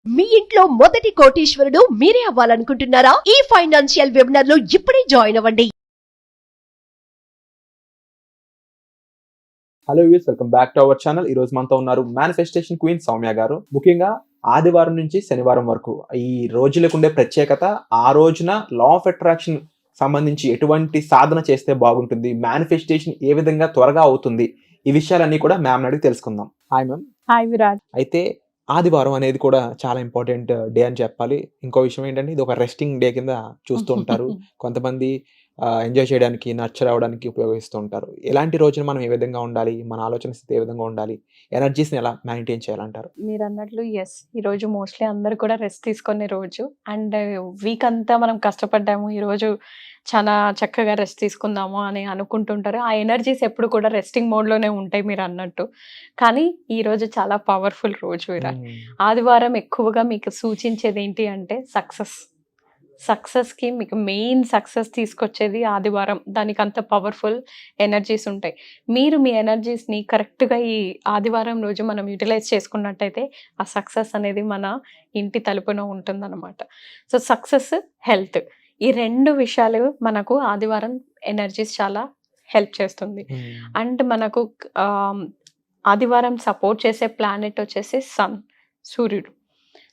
మీ ఇంట్లో మొదటి కోటీశ్వరుడు మీరే అవ్వాలనుకుంటున్నారా? ఈ ఫైనాన్షియల్ వెబినార్ లో ఇప్పుడే జాయిన్ అవ్వండి. Hello views, welcome back to our channel. ఈ రోజు మనతో ఉన్నారు మేనిఫెస్టేషన్ క్వీన్ సౌమ్య గారు. ముఖ్యంగా ఆదివారం నుంచి శనివారం వరకు ఈ రోజులకు ఉండే ప్రత్యేకత, ఆ రోజున లా ఆఫ్ అట్రాక్షన్ సంబంధించి ఎటువంటి సాధన చేస్తే బాగుంటుంది, మేనిఫెస్టేషన్ ఏ విధంగా త్వరగా అవుతుంది, ఈ విషయాలన్నీ కూడా మ్యామ్ అడిగి తెలుసుకుందాం. Hi ma'am. హాయ్ విరాట్. అయితే ఆదివారం అనేది కూడా చాలా ఇంపార్టెంట్ డే అని చెప్పాలి. ఇంకో విషయం ఏంటంటే ఇది ఒక రెస్టింగ్ డే కింద చూస్తూ ఉంటారు. కొంతమంది ఎంజాయ్ చేయడానికి, నర్చర్ అవ్వడానికి ఉపయోగిస్తూ ఉంటారు. ఇలాంటి రోజున మనం ఏ విధంగా ఉండాలి, మన ఆలోచన స్థితి ఏ విధంగా ఉండాలి, ఎనర్జీస్ని ఎలా మెయింటైన్ చేయాలంటారు? మీరు అన్నట్లు ఎస్, ఈరోజు మోస్ట్లీ అందరు కూడా రెస్ట్ తీసుకునే రోజు. అండ్ వీక్ అంతా మనం కష్టపడ్డాము, ఈరోజు చాలా చక్కగా రెస్ట్ తీసుకుందాము అని అనుకుంటుంటారు. ఆ ఎనర్జీస్ ఎప్పుడు కూడా రెస్టింగ్ మోడ్లోనే ఉంటాయి మీరు అన్నట్టు. కానీ ఈరోజు చాలా పవర్ఫుల్ రోజు విరాట్. ఆదివారం ఎక్కువగా మీకు సూచించేది ఏంటి అంటే సక్సెస్కి మీకు మెయిన్ సక్సెస్ తీసుకొచ్చేది ఆదివారం. దానికి అంత పవర్ఫుల్ ఎనర్జీస్ ఉంటాయి. మీరు మీ ఎనర్జీస్ని కరెక్ట్గా ఈ ఆదివారం రోజు మనం యూటిలైజ్ చేసుకున్నట్టయితే ఆ సక్సెస్ అనేది మన ఇంటి తలుపున ఉంటుందన్నమాట. సో సక్సెస్, హెల్త్, ఈ రెండు విషయాలు మనకు ఆదివారం ఎనర్జీస్ చాలా హెల్ప్ చేస్తుంది. అండ్ మనకు ఆదివారం సపోర్ట్ చేసే ప్లానెట్ వచ్చేసి సూర్యుడు.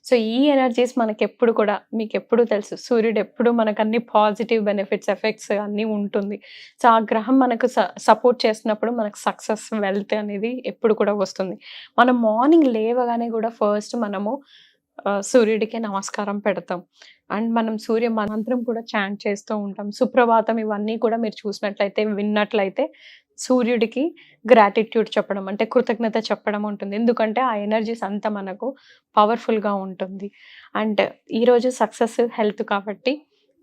సో ఈ ఎనర్జీస్ మనకి ఎప్పుడు కూడా, మీకు ఎప్పుడు తెలుసు, సూర్యుడు ఎప్పుడు మనకు అన్ని పాజిటివ్ బెనిఫిట్స్, ఎఫెక్ట్స్ అన్నీ ఉంటుంది. సో ఆ గ్రహం మనకు సపోర్ట్ చేసినప్పుడు మనకు సక్సెస్, వెల్త్ అనేది ఎప్పుడు కూడా వస్తుంది. మనం మార్నింగ్ లేవగానే కూడా ఫస్ట్ మనము సూర్యుడికి నమస్కారం పెడతాం. అండ్ మనం సూర్య మంత్రం కూడా చాంట్ చేస్తూ ఉంటాం. సుప్రభాతం, ఇవన్నీ కూడా మీరు చూసినట్లయితే, విన్నట్లయితే సూర్యుడికి గ్రాటిట్యూడ్ చెప్పడం, అంటే కృతజ్ఞత చెప్పడం ఉంటుంది. ఎందుకంటే ఆ ఎనర్జీస్ అంతా మనకు పవర్ఫుల్గా ఉంటుంది. అండ్ ఈరోజు సక్సెస్, హెల్త్ కాబట్టి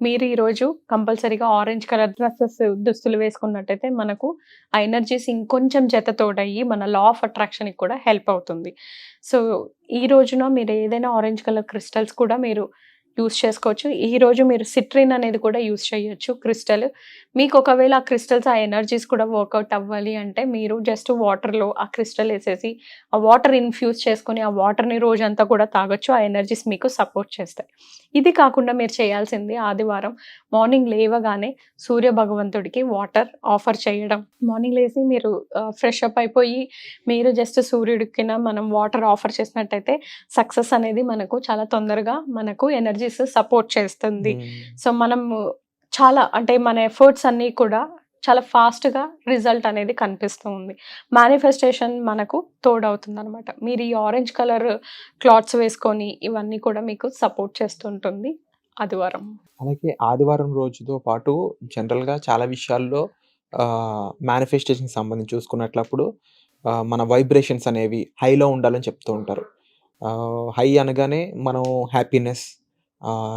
మీరు ఈరోజు కంపల్సరీగా ఆరెంజ్ కలర్ దుస్తులు వేసుకున్నట్టయితే మనకు ఆ ఎనర్జీస్ ఇంకొంచెం జతతోడయ్యి మన లా ఆఫ్ అట్రాక్షన్కి కూడా హెల్ప్ అవుతుంది. సో ఈ రోజున మీరు ఏదైనా ఆరెంజ్ కలర్ క్రిస్టల్స్ కూడా మీరు యూస్ చేసుకోవచ్చు. ఈరోజు మీరు సిట్రిన్ అనేది కూడా యూస్ చేయొచ్చు, క్రిస్టల్. మీకు ఒకవేళ ఆ క్రిస్టల్స్, ఆ ఎనర్జీస్ కూడా వర్కౌట్ అవ్వాలి అంటే మీరు జస్ట్ వాటర్లో ఆ క్రిస్టల్ వేసేసి ఆ వాటర్ ఇన్ఫ్యూజ్ చేసుకొని ఆ వాటర్ని రోజంతా కూడా తాగొచ్చు. ఆ ఎనర్జీస్ మీకు సపోర్ట్ చేస్తాయి. ఇది కాకుండా మీరు చేయాల్సింది ఆదివారం మార్నింగ్ లేవగానే సూర్య భగవంతుడికి వాటర్ ఆఫర్ చేయడం. మార్నింగ్ లేసి మీరు ఫ్రెష్ అప్ అయిపోయి మీరు జస్ట్ సూర్యుడికి మనం వాటర్ ఆఫర్ చేసినట్టయితే సక్సెస్ అనేది మనకు చాలా తొందరగా మనకు ఎనర్జీస్ సపోర్ట్ చేస్తుంది. సో మనం చాలా, అంటే మన ఎఫర్ట్స్ అన్నీ కూడా చాలా ఫాస్ట్గా రిజల్ట్ అనేది కనిపిస్తూ ఉంది. మేనిఫెస్టేషన్ మనకు తోడవుతుంది అనమాట. మీరు ఈ ఆరెంజ్ కలర్ క్లాత్స్ వేసుకొని ఇవన్నీ కూడా మీకు సపోర్ట్ చేస్తుంటుంది ఆదివారం. అలాగే ఆదివారం రోజుతో పాటు జనరల్గా చాలా విషయాల్లో మేనిఫెస్టేషన్కి సంబంధించి చూసుకున్నట్లప్పుడు మన వైబ్రేషన్స్ అనేవి హైలో ఉండాలని చెప్తూ ఉంటారు. హై అనగానే మనం హ్యాపీనెస్,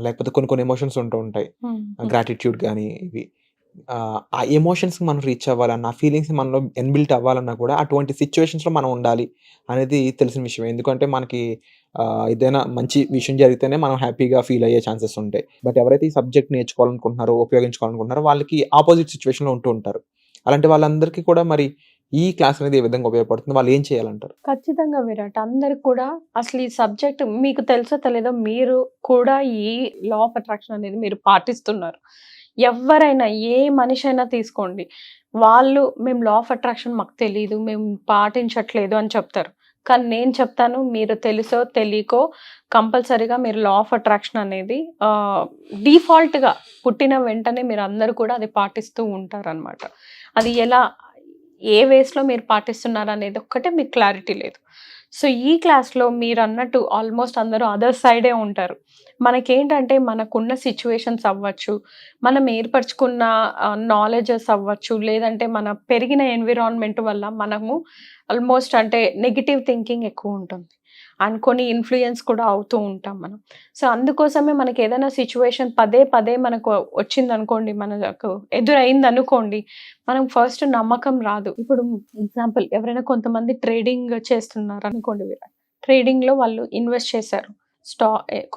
లేకపోతే కొన్ని ఎమోషన్స్ ఉంటూ ఉంటాయి, గ్రాటిట్యూడ్ కానీ ఇవి. ఆ ఎమోషన్స్కి మనం రీచ్ అవ్వాలన్నా, ఫీలింగ్స్ మనలో ఎన్బిల్ట్ అవ్వాలన్నా కూడా అటువంటి సిచ్యువేషన్స్లో మనం ఉండాలి అనేది తెలిసిన విషయం. ఎందుకంటే మనకి ఏదైనా మంచి విషయం జరిగితేనే మనం హ్యాపీగా ఫీల్ అయ్యే ఛాన్సెస్ ఉంటాయి. బట్ ఎవరైతే ఈ సబ్జెక్ట్ని నేర్చుకోవాలనుకుంటున్నారో, ఉపయోగించుకోవాలనుకుంటున్నారో వాళ్ళకి ఆపోజిట్ సిచ్యువేషన్లో ఉంటూ ఉంటారు. అలాంటి వాళ్ళందరికీ కూడా మరి ఈ క్లాస్ అనేది ఏ విధంగా ఉపయోగపడుతుంది, వాళ్ళు ఏం చేయాలంటారు? ఖచ్చితంగా విరాట్, అందరికి కూడా అసలు ఈ సబ్జెక్ట్ మీకు తెలుసో తెలియదో, మీరు కూడా ఈ లా ఆఫ్ అట్రాక్షన్ అనేది మీరు పాటిస్తున్నారు. ఎవరైనా, ఏ మనిషి అయినా తీసుకోండి, వాళ్ళు మేము లా ఆఫ్ అట్రాక్షన్ మాకు తెలియదు, మేము పాటించట్లేదు అని చెప్తారు. కానీ నేను చెప్తాను, మీరు తెలుసో తెలియకో కంపల్సరీగా మీరు లా ఆఫ్ అట్రాక్షన్ అనేది డిఫాల్ట్గా పుట్టిన వెంటనే మీరు అందరూ కూడా అది పాటిస్తూ ఉంటారనమాట. అది ఎలా, ఏ వేస్లో మీరు పాటిస్తున్నారు అనేది ఒక్కటే మీకు క్లారిటీ లేదు. సో ఈ క్లాస్లో మీరు అన్నట్టు ఆల్మోస్ట్ అందరూ అదర్ సైడే ఉంటారు. మనకేంటంటే మనకున్న సిచ్యువేషన్స్ అవ్వచ్చు, మనం ఏర్పరచుకున్న నాలెడ్జెస్ అవ్వచ్చు, లేదంటే మన పెరిగిన ఎన్విరాన్మెంట్ వల్ల మనము ఆల్మోస్ట్ అంటే నెగిటివ్ థింకింగ్ ఎక్కువ ఉంటుంది. అండ్ కొన్ని ఇన్ఫ్లుయెన్స్ కూడా అవుతూ ఉంటాం మనం. సో అందుకోసమే మనకి ఏదైనా సిచ్యువేషన్ పదే మనకు వచ్చిందనుకోండి, మనకు ఎదురైంది అనుకోండి, మనం ఫస్ట్ నమ్మకం రాదు. ఇప్పుడు ఎగ్జాంపుల్, ఎవరైనా కొంతమంది ట్రేడింగ్ చేస్తున్నారు అనుకోండి విరాట్. ట్రేడింగ్లో వాళ్ళు ఇన్వెస్ట్ చేశారు,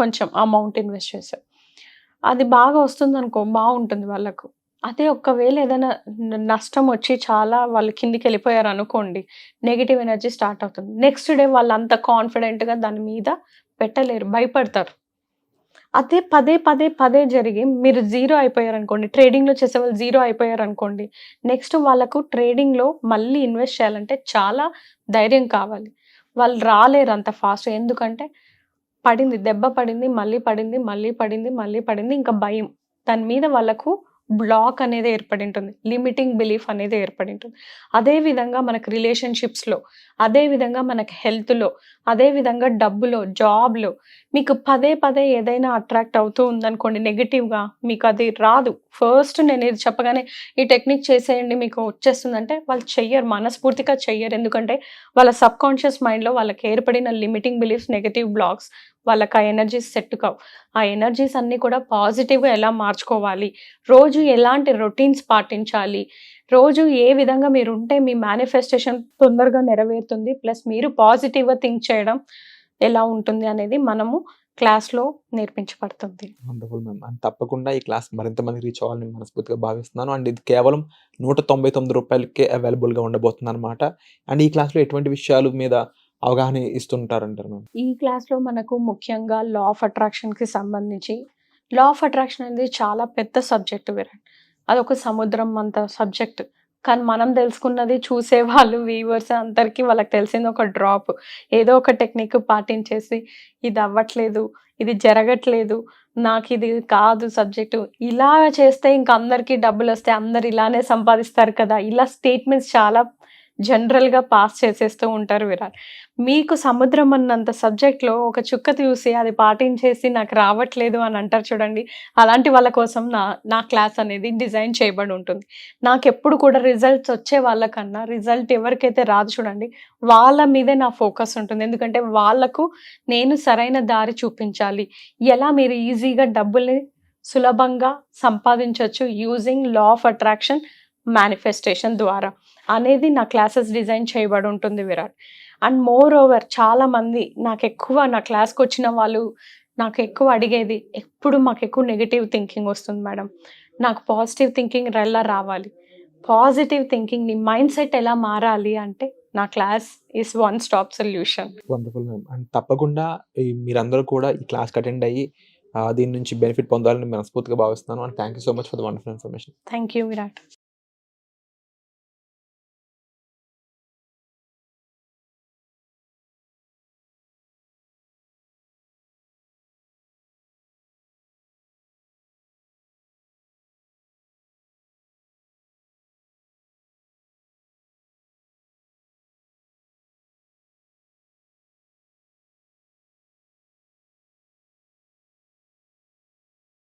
కొంచెం అమౌంట్ ఇన్వెస్ట్ చేశారు, అది బాగా వస్తుంది అనుకో, బాగుంటుంది వాళ్ళకు. అదే ఒక్కవేళ ఏదైనా నష్టం వచ్చి చాలా వాళ్ళు కిందికి వెళ్ళిపోయారు అనుకోండి, నెగిటివ్ ఎనర్జీ స్టార్ట్ అవుతుంది. నెక్స్ట్ డే వాళ్ళు అంత కాన్ఫిడెంట్గా దాని మీద పెట్టలేరు, భయపడతారు. అదే పదే పదే పదే జరిగి మీరు జీరో అయిపోయారనుకోండి, ట్రేడింగ్‌లో చేసేవాళ్ళు జీరో అయిపోయారనుకోండి, నెక్స్ట్ వాళ్ళకు ట్రేడింగ్‌లో మళ్ళీ ఇన్వెస్ట్ చేయాలంటే చాలా ధైర్యం కావాలి. వాళ్ళు రాలేరు అంత ఫాస్ట్‌గా. ఎందుకంటే పడింది, దెబ్బ పడింది, మళ్ళీ పడింది, మళ్ళీ పడింది, మళ్ళీ పడింది. ఇంకా భయం. దాని మీద వాళ్ళకు బ్లాక్ అనేది ఏర్పడి ఉంటుంది. లిమిటింగ్ బిలీఫ్ అనేది ఏర్పడి ఉంటుంది. అదే విధంగా మనకు రిలేషన్‌షిప్స్‌లో, అదే విధంగా మనకు హెల్త్‌లో, అదే విధంగా డబ్బులో, జాబ్‌లో మీకు పదే పదే ఏదైనా అట్రాక్ట్ అవుతూ ఉందనుకోండి నెగెటివ్‌గా, మీకు అది రాదు. ఫస్ట్ నేను ఇది చెప్పగానే ఈ టెక్నిక్ చేసేయండి మీకు వచ్చేస్తుందంటే వాళ్ళు చెయ్యరు. మనస్ఫూర్తిగా చెయ్యరు. ఎందుకంటే వాళ్ళ సబ్‌కాన్షియస్ మైండ్‌లో వాళ్ళకి ఏర్పడిన లిమిటింగ్ బిలీఫ్స్, నెగెటివ్ బ్లాక్స్ వాళ్ళకి ఆ ఎనర్జీస్ సెట్ కావు. ఆ ఎనర్జీస్ అన్నీ కూడా పాజిటివ్‌గా ఎలా మార్చుకోవాలి, రోజు ఎలాంటి రొటీన్స్ పాటించాలి, రోజు ఏ విధంగా మీరుంటే మీ మేనిఫెస్టేషన్ తొందరగా నెరవేరుతుంది. ప్లస్ మీరు పాజిటివ్‌గా థింక్ చేయడం ఎలా ఉంటుంది అనేది మనము క్లాస్‌లో నేర్పించబడుతుంది. Wonderful ma'am. అండ్ తప్పకుండా ఈ క్లాస్ మరింత మందికి రీచ్ అవ్వాలని మనస్ఫూర్తిగా భావిస్తున్నాను. అండ్ ఇది కేవలం రూ. 199కే అవైలబుల్‌గా ఉండబోతుందనమాట. అండ్ ఈ క్లాస్‌లో ఎటువంటి విషయాలు మీద అవగాహన ఇస్తుంటారంటారు మ్యామ్? ఈ క్లాస్‌లో మనకు ముఖ్యంగా లా ఆఫ్ అట్రాక్షన్‌కి సంబంధించి, లా ఆఫ్ అట్రాక్షన్ అనేది చాలా పెద్ద సబ్జెక్ట్ విరాట్. అదొక సముద్రం అంత సబ్జెక్ట్. కానీ మనం తెలుసుకున్నది చూసేవాళ్ళు, వ్యూవర్స్ అందరికీ వాళ్ళకి తెలిసింది ఒక డ్రాప్. ఏదో ఒక టెక్నిక్ పాటించేసి ఇది అవ్వట్లేదు, ఇది జరగట్లేదు, నాకిది కాదు సబ్జెక్టు. ఇలా చేస్తే ఇంక అందరికీ డబ్బులొస్తాయి, అందరూ ఇలానే సంపాదిస్తారు కదా! ఇలా స్టేట్మెంట్స్ చాలా జనరల్‌గా పాస్ చేసేస్తూ ఉంటారు విరాట్. మీకు సముద్రం అన్నంత సబ్జెక్ట్‌లో ఒక చుక్క చూసి అది పాటించేసి నాకు రావట్లేదు అని అంటారు చూడండి. అలాంటి వాళ్ళ కోసం నా క్లాస్ అనేది డిజైన్ చేయబడి ఉంటుంది. నాకెప్పుడు కూడా రిజల్ట్స్ వచ్చే వాళ్ళకన్నా రిజల్ట్ ఎవరికైతే రాదు చూడండి, వాళ్ళ మీదే నా ఫోకస్ ఉంటుంది. ఎందుకంటే వాళ్ళకు నేను సరైన దారి చూపించాలి. ఎలా మీరు ఈజీగా డబ్బుల్ని సులభంగా సంపాదించొచ్చు using law of attraction, manifestation ద్వారా అనేది నా క్లాసెస్ డిజైన్ చేయబడి ఉంటుంది విరాట్. అండ్ మోర్ ఓవర్ చాలామంది నా క్లాస్‌కి వచ్చిన వాళ్ళు నాకు ఎక్కువ అడిగేది, ఎప్పుడు మాకు ఎక్కువ నెగెటివ్ థింకింగ్ వస్తుంది మేడం. నాకు పాజిటివ్ థింకింగ్ ఎలా రావాలి? పాజిటివ్ థింకింగ్ నీ మైండ్ సెట్ ఎలా మారాలి అంటే నా class is one stop solution. Wonderful ma'am. And తప్పకుండా మీరందరూ కూడా ఈ క్లాస్‌కి అటెండ్ అయ్యి దీని నుంచి బెనిఫిట్ పొందాలని మనస్ఫూర్తిగా భావిస్తున్నాను. And thank you so much for the wonderful information. Thank you Virat.